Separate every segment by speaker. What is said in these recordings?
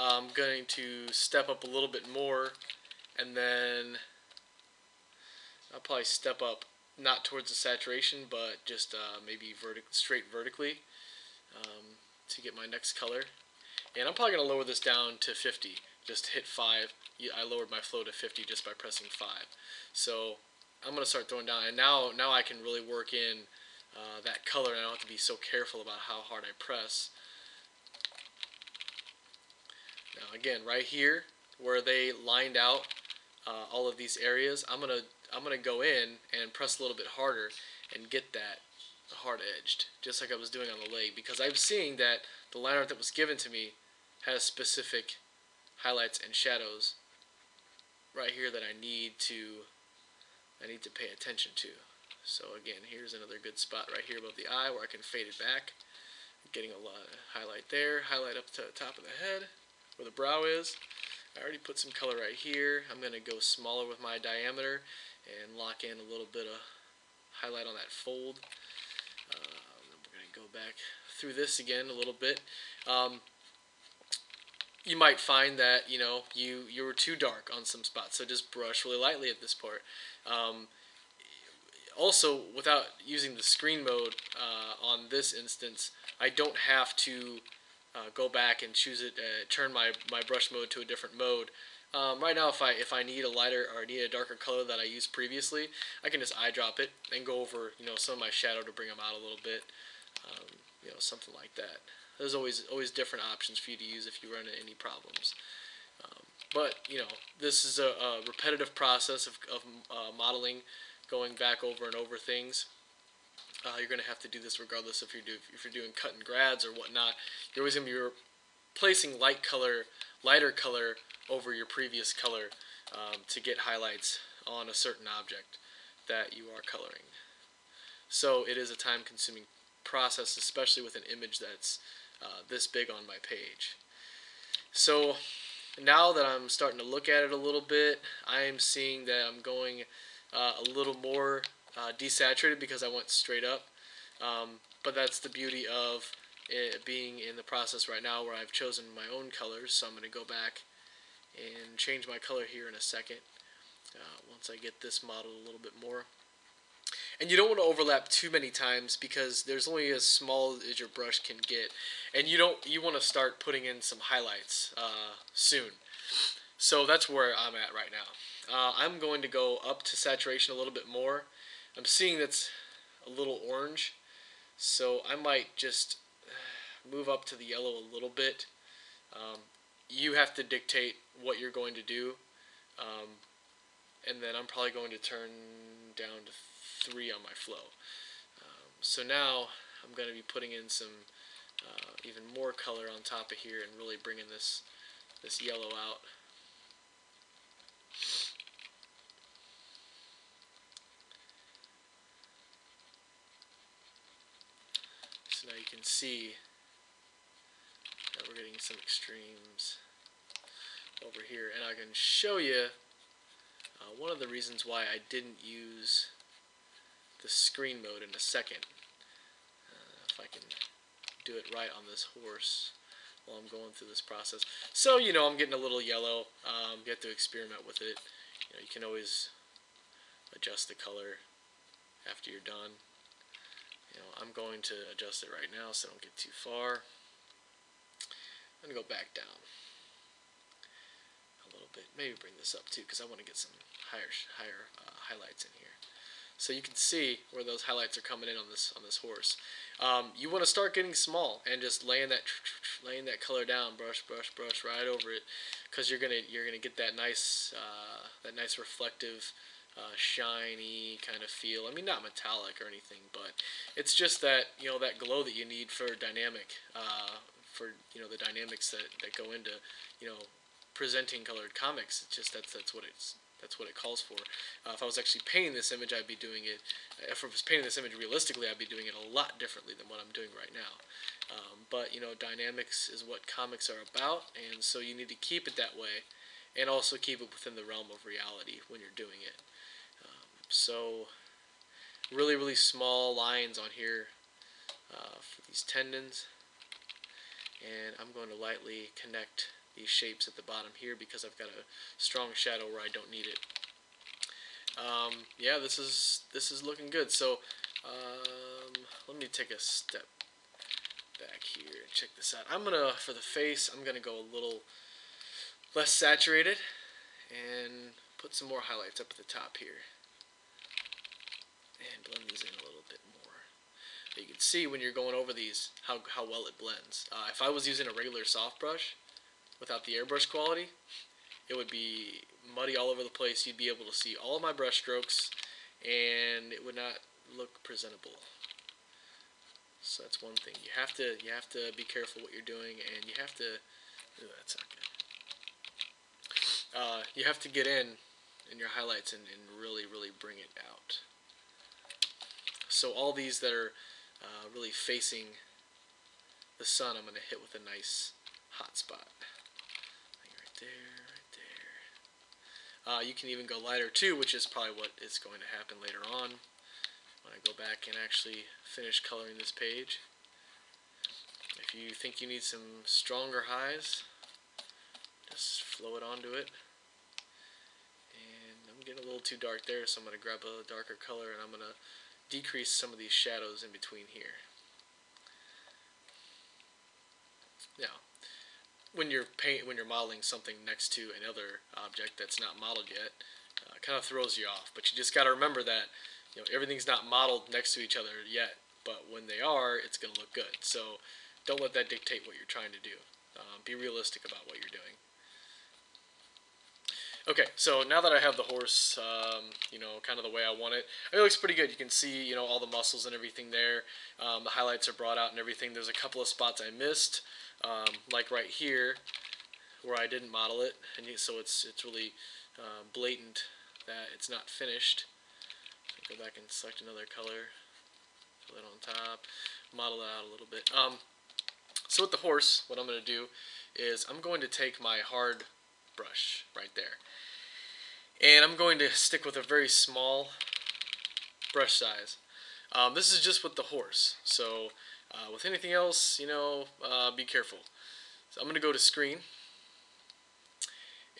Speaker 1: I'm going to step up a little bit more, and then I'll probably step up not towards the saturation, but just maybe straight vertically to get my next color. And I'm probably going to lower this down to 50. Just hit 5. I lowered my flow to 50 just by pressing 5. So I'm going to start throwing down, and now I can really work in that color, and I don't have to be so careful about how hard I press. Now again, right here where they lined out all of these areas, I'm gonna go in and press a little bit harder and get that hard edged, just like I was doing on the leg, because I'm seeing that the line art that was given to me has specific highlights and shadows right here that I need to pay attention to. So again, here's another good spot right here above the eye where I can fade it back, getting a lot of highlight there, highlight up to the top of the head where the brow is. I already put some color right here. I'm going to go smaller with my diameter and lock in a little bit of highlight on that fold. We're going to go back through this again a little bit. You might find that you were too dark on some spots, so just brush really lightly at this part. Also, without using the screen mode on this instance, I don't have to go back and choose it, turn my brush mode to a different mode. Right now, if I need a lighter or need a darker color that I used previously, I can just eyedrop it and go over some of my shadow to bring them out a little bit, something like that. There's always different options for you to use if you run into any problems. But this is a repetitive process of modeling, going back over and over things. You're going to have to do this regardless if you're doing cut and grads or whatnot. You're always going to be replacing lighter color over your previous color to get highlights on a certain object that you are coloring. So it is a time-consuming process, especially with an image that's this big on my page. So now that I'm starting to look at it a little bit, I am seeing that I'm going a little more desaturated because I went straight up. But that's the beauty of it being in the process right now where I've chosen my own colors. So I'm going to go back and change my color here in a second once I get this modeled a little bit more. And you don't want to overlap too many times because there's only as small as your brush can get, and you want to start putting in some highlights soon. So that's where I'm at right now. I'm going to go up to saturation a little bit more. I'm seeing that's a little orange, so I might just move up to the yellow a little bit. You have to dictate what you're going to do, and then I'm probably going to turn down to 3 on my flow. So now I'm going to be putting in some even more color on top of here and really bringing this yellow out. So now you can see that we're getting some extremes over here, and I can show you one of the reasons why I didn't use the screen mode in a second. If I can do it right on this horse while I'm going through this process. So I'm getting a little yellow. You have to experiment with it. You can always adjust the color after you're done. I'm going to adjust it right now so I don't get too far. I'm going to go back down a little bit. Maybe bring this up too because I want to get some higher highlights in here. So you can see where those highlights are coming in on this horse. You want to start getting small and just laying that color down, brush right over it, because you're gonna get that nice reflective, shiny kind of feel. I mean, not metallic or anything, but it's just that that glow that you need for dynamic, for the dynamics that go into presenting colored comics. It's just that's what it calls for. If I was actually painting this image, I'd be doing it. If I was painting this image realistically, I'd be doing it a lot differently than what I'm doing right now. But dynamics is what comics are about, and so you need to keep it that way, and also keep it within the realm of reality when you're doing it. So really small lines on here for these tendons, and I'm going to lightly connect these shapes at the bottom here because I've got a strong shadow where I don't need it. Yeah, this is looking good. So let me take a step back here and check this out. For the face, I'm gonna go a little less saturated and put some more highlights up at the top here and blend these in a little bit more. You can see when you're going over these how well it blends. If I was using a regular soft brush without the airbrush quality, it would be muddy all over the place. You'd be able to see all of my brush strokes and it would not look presentable. So that's one thing. You have to be careful what you're doing, and you have to that's not good. You have to get in your highlights and really bring it out. So all these that are really facing the sun, I'm going to hit with a nice hot spot. Right there, right there. You can even go lighter too, which is probably what is going to happen later on when I go back and actually finish coloring this page. If you think you need some stronger highs, just flow it onto it. And I'm getting a little too dark there, so I'm going to grab a darker color and I'm going to decrease some of these shadows in between here. Now, when you're modeling something next to another object that's not modeled yet, it kind of throws you off. But you just got to remember that everything's not modeled next to each other yet. But when they are, it's going to look good. So don't let that dictate what you're trying to do. Be realistic about what you're doing. Okay, so now that I have the horse, kind of the way I want it, it looks pretty good. You can see, all the muscles and everything there. The highlights are brought out and everything. There's a couple of spots I missed, like right here, where I didn't model it, and so it's really blatant that it's not finished. So go back and select another color, put it on top, model it out a little bit. So with the horse, what I'm going to do is I'm going to take my hard brush right there, and I'm going to stick with a very small brush size. This is just with the horse, so with anything else, be careful. So I'm going to go to screen,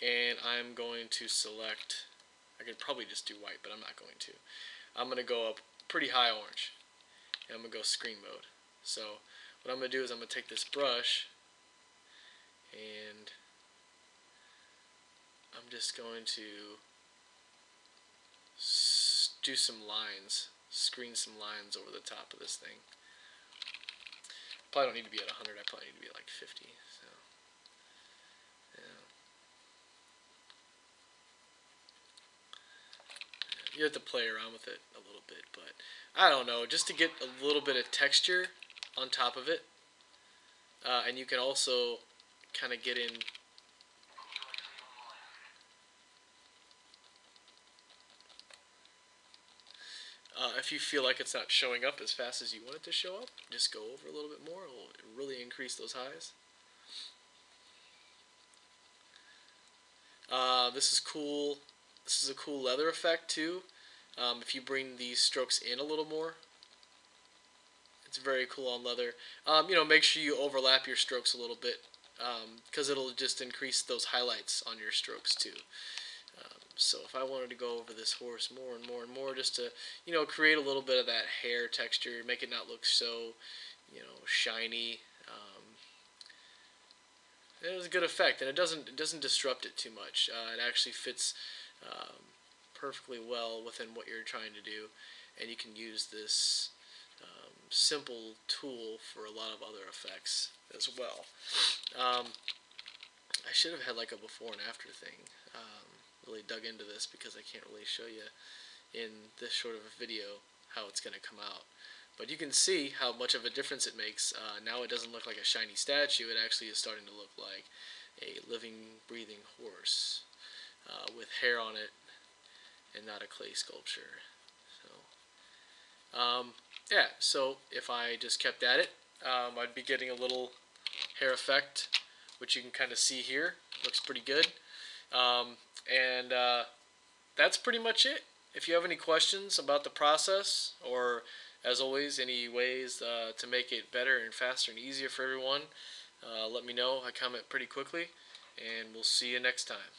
Speaker 1: and I'm going to select, I could probably just do white, but I'm not going to. I'm going to go up pretty high orange, and I'm going to go screen mode. So what I'm going to do is I'm going to take this brush, and I'm just going to do some lines, screen some lines over the top of this thing. Probably don't need to be at 100, I probably need to be at like 50. So, yeah. You have to play around with it a little bit, but I don't know, just to get a little bit of texture on top of it. And you can also kind of get in if you feel like it's not showing up as fast as you want it to show up, just go over a little bit more. It will really increase those highs. This is cool. This is a cool leather effect too. If you bring these strokes in a little more, it's very cool on leather. Make sure you overlap your strokes a little bit, because it'll just increase those highlights on your strokes too. So if I wanted to go over this horse more and more and more, just to create a little bit of that hair texture, make it not look so shiny. It was a good effect, and it doesn't disrupt it too much. It actually fits perfectly well within what you're trying to do, and you can use this simple tool for a lot of other effects as well. I should have had like a before and after thing. Really dug into this because I can't really show you in this short of a video how it's going to come out. But you can see how much of a difference it makes. Now it doesn't look like a shiny statue. It actually is starting to look like a living, breathing horse with hair on it and not a clay sculpture. So, yeah, so if I just kept at it, I'd be getting a little hair effect, which you can kind of see here. Looks pretty good. And that's pretty much it. If you have any questions about the process, or as always, any ways to make it better and faster and easier for everyone, let me know. I comment pretty quickly, and we'll see you next time.